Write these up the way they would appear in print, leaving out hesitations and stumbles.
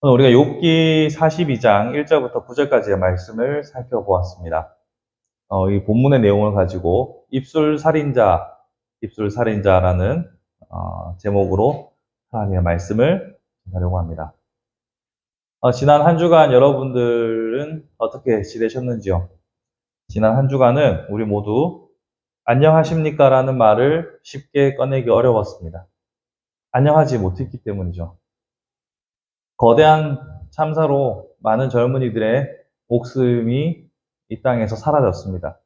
오늘 우리가 욥기 42장 1절부터 9절까지의 말씀을 살펴보았습니다. 이 본문의 내용을 가지고 입술살인자라는 제목으로 하나님의 말씀을 전하려고 합니다. 지난 한 주간 여러분들은 어떻게 지내셨는지요? 지난 한 주간은 우리 모두 안녕하십니까? 라는 말을 쉽게 꺼내기 어려웠습니다. 안녕하지 못했기 때문이죠. 거대한 참사로 많은 젊은이들의 목숨이 이 땅에서 사라졌습니다.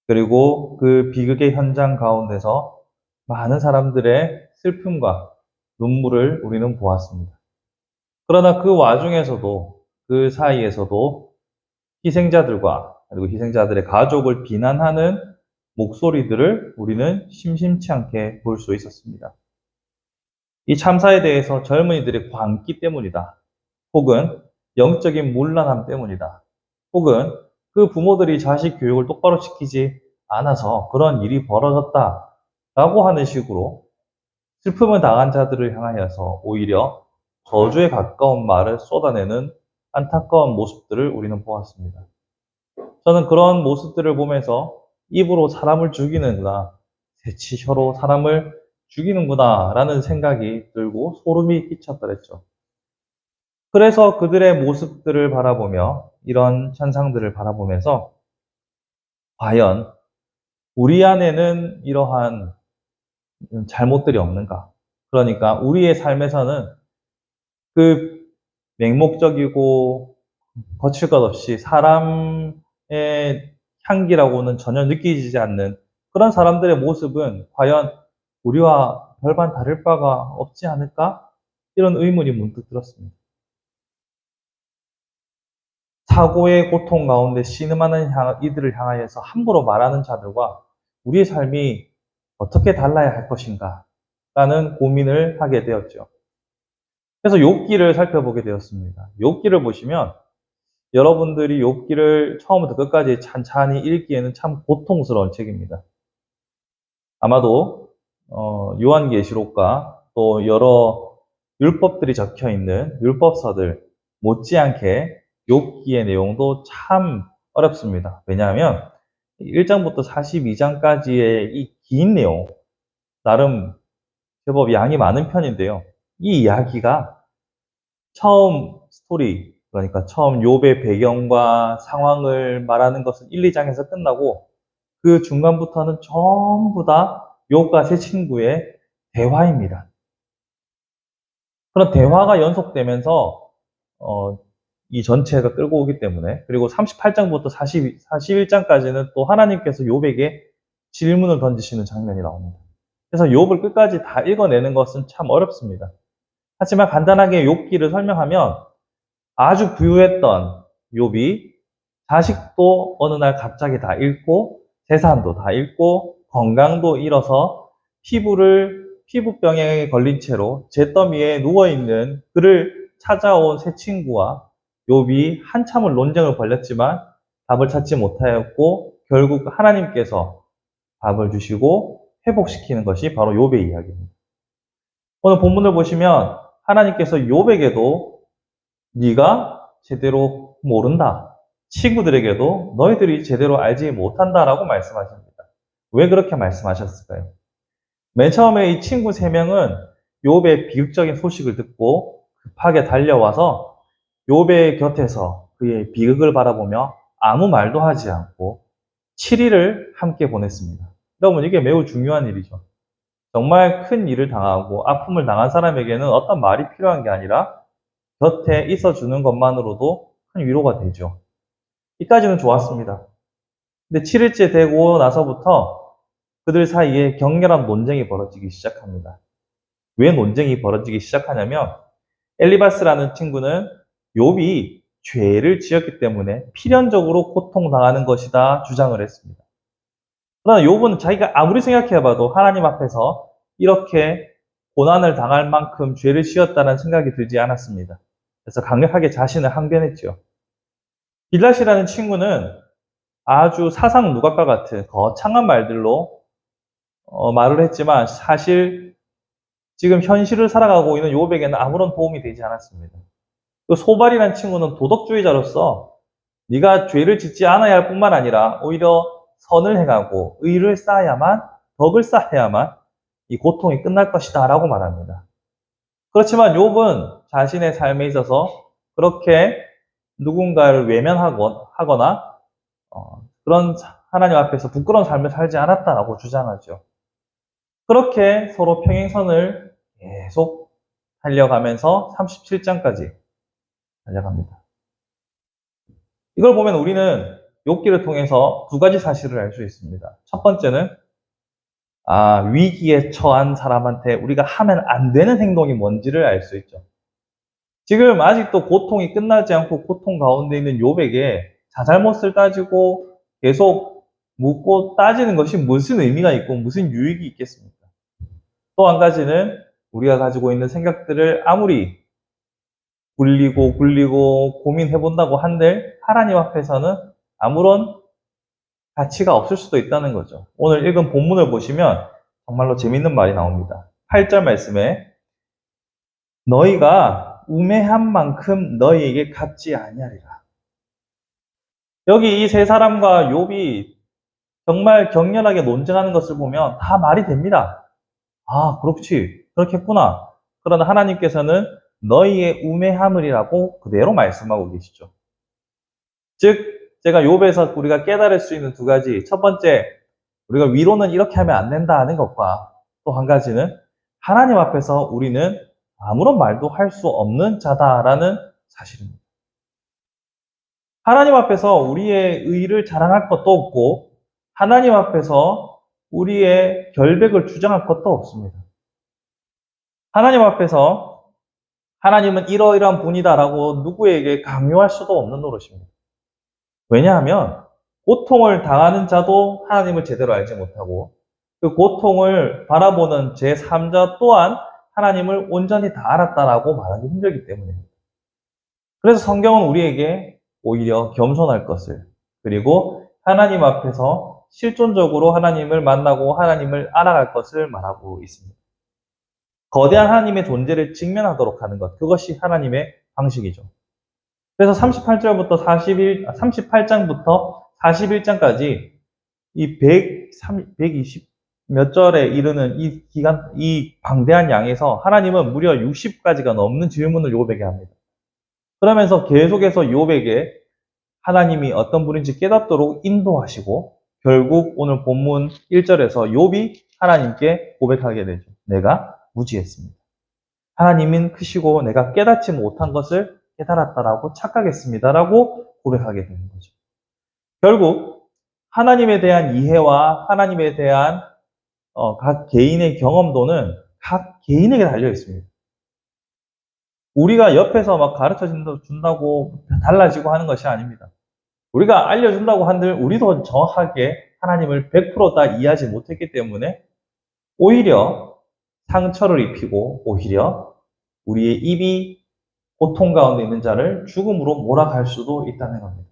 그리고 그 비극의 현장 가운데서 많은 사람들의 슬픔과 눈물을 우리는 보았습니다. 그러나 그 와중에서도, 그 사이에서도 희생자들과 그리고 희생자들의 가족을 비난하는 목소리들을 우리는 심심치 않게 볼 수 있었습니다. 이 참사에 대해서 젊은이들의 광기 때문이다. 혹은 영적인 문란함 때문이다. 혹은 그 부모들이 자식 교육을 똑바로 시키지 않아서 그런 일이 벌어졌다. 라고 하는 식으로 슬픔을 당한 자들을 향하여서 오히려 저주에 가까운 말을 쏟아내는 안타까운 모습들을 우리는 보았습니다. 저는 그런 모습들을 보면서 입으로 사람을 죽이는구나, 혀로 사람을 죽이는구나 라는 생각이 들고 소름이 끼쳤더랬죠. 그래서 그들의 모습들을 바라보며 이런 현상들을 바라보면서 과연 우리 안에는 이러한 잘못들이 없는가? 그러니까 우리의 삶에서는 그 맹목적이고 거칠 것 없이 사람의 향기라고는 전혀 느끼지 않는 그런 사람들의 모습은 과연 우리와 별반 다를 바가 없지 않을까? 이런 의문이 문득 들었습니다. 사고의 고통 가운데 신음하는 이들을 향하여서 함부로 말하는 자들과 우리의 삶이 어떻게 달라야 할 것인가 라는 고민을 하게 되었죠. 그래서 욥기를 살펴보게 되었습니다. 욥기를 보시면 여러분들이 욥기를 처음부터 끝까지 찬찬히 읽기에는 참 고통스러운 책입니다. 아마도 요한계시록과 또 여러 율법들이 적혀 있는 율법서들 못지않게 욥기의 내용도 참 어렵습니다. 왜냐하면 1장부터 42장까지의 이 긴 내용, 나름 제법 양이 많은 편인데요. 이 이야기가 처음 스토리, 그러니까 처음 욥의 배경과 상황을 말하는 것은 1, 2장에서 끝나고 그 중간부터는 전부 다 욥과 세 친구의 대화입니다. 그런 대화가 연속되면서 이 전체가 끌고 오기 때문에, 그리고 38장부터 41장까지는 또 하나님께서 욥에게 질문을 던지시는 장면이 나옵니다. 그래서 욥을 끝까지 다 읽어내는 것은 참 어렵습니다. 하지만 간단하게 욥기를 설명하면 아주 부유했던 욥이 자식도 어느 날 갑자기 다 잃고 재산도 다 잃고 건강도 잃어서 피부병에 걸린 채로 잿더미에 누워있는 그를 찾아온 세 친구와 욥이 한참을 논쟁을 벌였지만 답을 찾지 못하였고 결국 하나님께서 답을 주시고 회복시키는 것이 바로 욥의 이야기입니다. 오늘 본문을 보시면 하나님께서 욥에게도 네가 제대로 모른다. 친구들에게도 너희들이 제대로 알지 못한다라고 말씀하십니다. 왜 그렇게 말씀하셨을까요? 맨 처음에 이 친구 3명은 욥의 비극적인 소식을 듣고 급하게 달려와서 욥의 곁에서 그의 비극을 바라보며 아무 말도 하지 않고 7일을 함께 보냈습니다. 여러분, 이게 매우 중요한 일이죠. 정말 큰 일을 당하고 아픔을 당한 사람에게는 어떤 말이 필요한 게 아니라 곁에 있어주는 것만으로도 큰 위로가 되죠. 이까지는 좋았습니다. 근데 7일째 되고 나서부터 그들 사이에 격렬한 논쟁이 벌어지기 시작합니다. 왜 논쟁이 벌어지기 시작하냐면 엘리바스라는 친구는 욥이 죄를 지었기 때문에 필연적으로 고통당하는 것이다 주장을 했습니다. 그러나 욥은 자기가 아무리 생각해봐도 하나님 앞에서 이렇게 고난을 당할 만큼 죄를 지었다는 생각이 들지 않았습니다. 그래서 강력하게 자신을 항변했죠. 빌닷이라는 친구는 아주 사상 누각과 같은 거창한 말들로 말을 했지만 사실 지금 현실을 살아가고 있는 욥에게는 아무런 도움이 되지 않았습니다. 그 소발이라는 친구는 도덕주의자로서 네가 죄를 짓지 않아야 할 뿐만 아니라 오히려 선을 행하고 의를 쌓아야만, 덕을 쌓아야만 이 고통이 끝날 것이다 라고 말합니다. 그렇지만 욥은 자신의 삶에 있어서 그렇게 누군가를 외면하거나 그런 하나님 앞에서 부끄러운 삶을 살지 않았다라고 주장하죠. 그렇게 서로 평행선을 계속 달려가면서 37장까지 달려갑니다. 이걸 보면 우리는 욥기를 통해서 두 가지 사실을 알 수 있습니다. 첫 번째는 위기에 처한 사람한테 우리가 하면 안 되는 행동이 뭔지를 알 수 있죠. 지금 아직도 고통이 끝나지 않고 고통 가운데 있는 욥에게 자잘못을 따지고 계속 묻고 따지는 것이 무슨 의미가 있고 무슨 유익이 있겠습니까? 또 한 가지는 우리가 가지고 있는 생각들을 아무리 굴리고 고민해 본다고 한들 하나님 앞에서는 아무런 가치가 없을 수도 있다는 거죠. 오늘 읽은 본문을 보시면 정말로 재밌는 말이 나옵니다. 8절 말씀에 너희가 우매한 만큼 너희에게 갚지 아니하리라. 여기 이 세 사람과 욥이 정말 격렬하게 논쟁하는 것을 보면 다 말이 됩니다. 그렇지. 그렇겠구나. 그러나 하나님께서는 너희의 우매함을이라고 그대로 말씀하고 계시죠. 즉, 제가 욥에서 우리가 깨달을 수 있는 두 가지. 첫 번째, 우리가 위로는 이렇게 하면 안 된다는 것과 또 한 가지는 하나님 앞에서 우리는 아무런 말도 할 수 없는 자다라는 사실입니다. 하나님 앞에서 우리의 의를 자랑할 것도 없고 하나님 앞에서 우리의 결백을 주장할 것도 없습니다. 하나님 앞에서 하나님은 이러이러한 분이다라고 누구에게 강요할 수도 없는 노릇입니다. 왜냐하면 고통을 당하는 자도 하나님을 제대로 알지 못하고 그 고통을 바라보는 제3자 또한 하나님을 온전히 다 알았다라고 말하기 힘들기 때문입니다. 그래서 성경은 우리에게 오히려 겸손할 것을 그리고 하나님 앞에서 실존적으로 하나님을 만나고 하나님을 알아갈 것을 말하고 있습니다. 거대한 하나님의 존재를 직면하도록 하는 것, 그것이 하나님의 방식이죠. 그래서 38장부터 41장까지 이 120 몇 절에 이르는 이 방대한 양에서 하나님은 무려 60가지가 넘는 질문을 욥에게 합니다. 그러면서 계속해서 욥에게 하나님이 어떤 분인지 깨닫도록 인도하시고 결국 오늘 본문 1절에서 욥이 하나님께 고백하게 되죠. 내가 무지했습니다. 하나님은 크시고 내가 깨닫지 못한 것을 깨달았다라고 착각했습니다라고 고백하게 되는 거죠. 결국 하나님에 대한 이해와 하나님에 대한 각 개인의 경험도는 각 개인에게 달려 있습니다. 우리가 옆에서 막 가르쳐 준다고 달라지고 하는 것이 아닙니다. 우리가 알려준다고 한들 우리도 정확하게 하나님을 100%다 이해하지 못했기 때문에 오히려 상처를 입히고 오히려 우리의 입이 고통 가운데 있는 자를 죽음으로 몰아갈 수도 있다는 겁니다.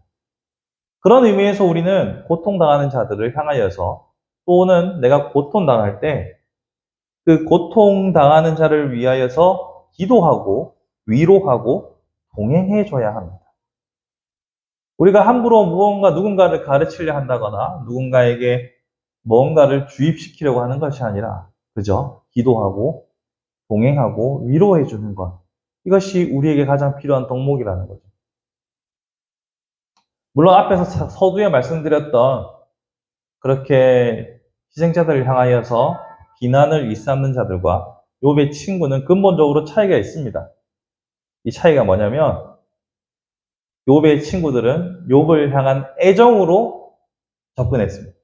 그런 의미에서 우리는 고통당하는 자들을 향하여서 또는 내가 고통당할 때 그 고통당하는 자를 위하여서 기도하고 위로하고 동행해줘야 합니다. 우리가 함부로 누군가를 가르치려 한다거나 누군가에게 뭔가를 주입시키려고 하는 것이 아니라 그저 기도하고 동행하고 위로해주는 것. 이것이 우리에게 가장 필요한 덕목이라는 거죠. 물론 앞에서 서두에 말씀드렸던 그렇게 희생자들을 향하여서 비난을 일삼는 자들과 욥의 친구는 근본적으로 차이가 있습니다. 이 차이가 뭐냐면 욥의 친구들은 욥을 향한 애정으로 접근했습니다.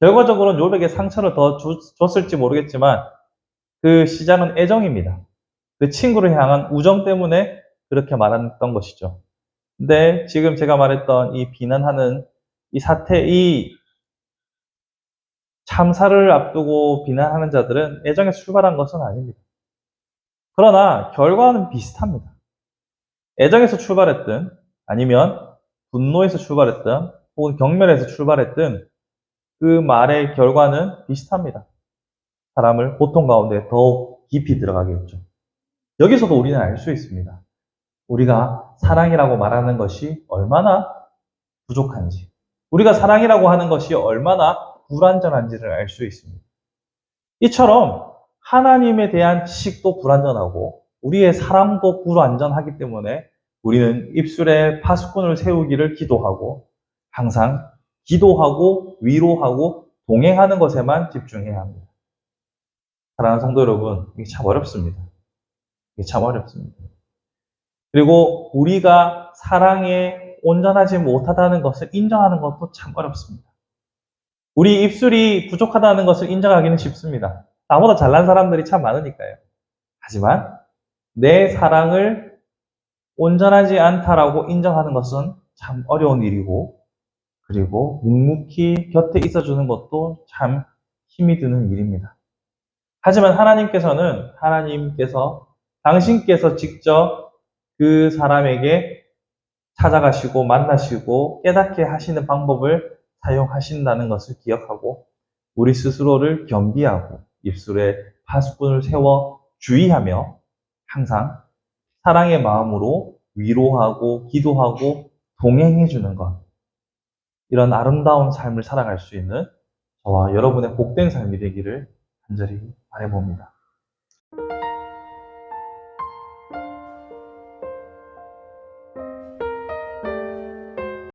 결과적으로는 욥에게 상처를 더 줬을지 모르겠지만 그 시작은 애정입니다. 그 친구를 향한 우정 때문에 그렇게 말했던 것이죠. 근데 지금 제가 말했던 이 비난하는 이 사태, 이 참사를 앞두고 비난하는 자들은 애정에서 출발한 것은 아닙니다. 그러나 결과는 비슷합니다. 애정에서 출발했든 아니면 분노에서 출발했든 혹은 경멸에서 출발했든 그 말의 결과는 비슷합니다. 사람을 고통 가운데 더욱 깊이 들어가게 했죠. 여기서도 우리는 알 수 있습니다. 우리가 사랑이라고 말하는 것이 얼마나 부족한지, 우리가 사랑이라고 하는 것이 얼마나 불완전한지를 알 수 있습니다. 이처럼 하나님에 대한 지식도 불완전하고 우리의 사랑도 불완전하기 때문에 우리는 입술에 파수꾼을 세우기를 기도하고 항상 기도하고 위로하고 동행하는 것에만 집중해야 합니다. 사랑하는 성도 여러분, 이게 참 어렵습니다. 이게 참 어렵습니다. 그리고 우리가 사랑에 온전하지 못하다는 것을 인정하는 것도 참 어렵습니다. 우리 입술이 부족하다는 것을 인정하기는 쉽습니다. 나보다 잘난 사람들이 참 많으니까요. 하지만 내 사랑을 온전하지 않다라고 인정하는 것은 참 어려운 일이고, 그리고 묵묵히 곁에 있어주는 것도 참 힘이 드는 일입니다. 하지만 당신께서 직접 그 사람에게 찾아가시고 만나시고 깨닫게 하시는 방법을 사용하신다는 것을 기억하고 우리 스스로를 겸비하고 입술에 파수꾼을 세워 주의하며 항상 사랑의 마음으로 위로하고 기도하고 동행해주는 것, 이런 아름다운 삶을 살아갈 수 있는 저와 여러분의 복된 삶이 되기를 간절히 바라봅니다.